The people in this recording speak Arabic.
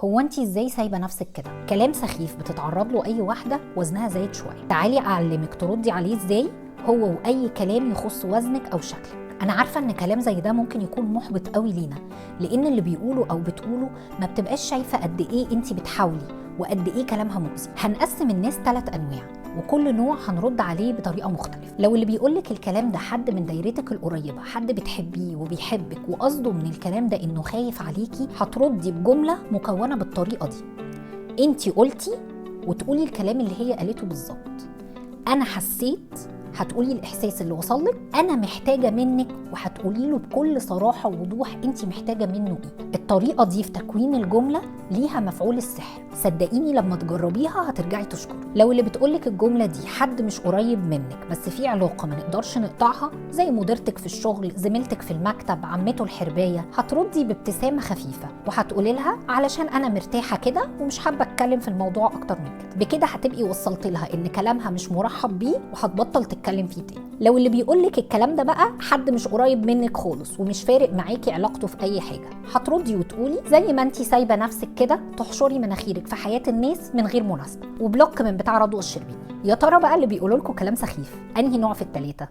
هو انتي ازاي سايبه نفسك كده؟ كلام سخيف بتتعرض له اي واحده وزنها زايد شويه. تعالي اعلمك تردي عليه ازاي هو واي كلام يخص وزنك او شكلك. انا عارفه ان كلام زي ده ممكن يكون محبط قوي لينا، لان اللي بيقوله او بتقوله ما بتبقاش شايفه قد ايه انتي بتحاولي وقد ايه كلامها مؤذي. هنقسم الناس 3 انواع، وكل نوع هنرد عليه بطريقه مختلفه. لو اللي بيقولك الكلام ده حد من دايرتك القريبه، حد بتحبيه وبيحبك وقصده من الكلام ده انه خايف عليكي، هتردي بجمله مكونه بالطريقه دي. انتي قلتي، وتقولي الكلام اللي هي قالته بالظبط. انا حسيت، هتقولي الاحساس اللي وصلك. انا محتاجه منك، وهتقولي له بكل صراحه ووضوح انت محتاجه منه ايه. الطريقه دي في تكوين الجمله ليها مفعول السحر، صدقيني لما تجربيها هترجعي تشكري. لو اللي بتقولك الجمله دي حد مش قريب منك بس في علاقه ما نقدرش نقطعها، زي مديرتك في الشغل، زميلتك في المكتب، عمته الحربايه، هتردي بابتسامه خفيفه وهتقولي لها علشان انا مرتاحه كده ومش حابه اتكلم في الموضوع اكتر من كده. بكده هتبقي وصلت لها ان كلامها مش مرحب بيه وهتبطل تتكلم فيه تاني. لو اللي بيقولك الكلام ده بقى حد مش قريب منك خالص ومش فارق معاكي علاقته في اي حاجه، هتردي وتقولي زي ما انتي سايبه نفسك كده تحشري مناخيرك في حياه الناس من غير مناسبه، وبلوك من بتاع رضوى الشربيني. يا ترى بقى اللي بيقولوا لكم كلام سخيف انهي نوع في ال3؟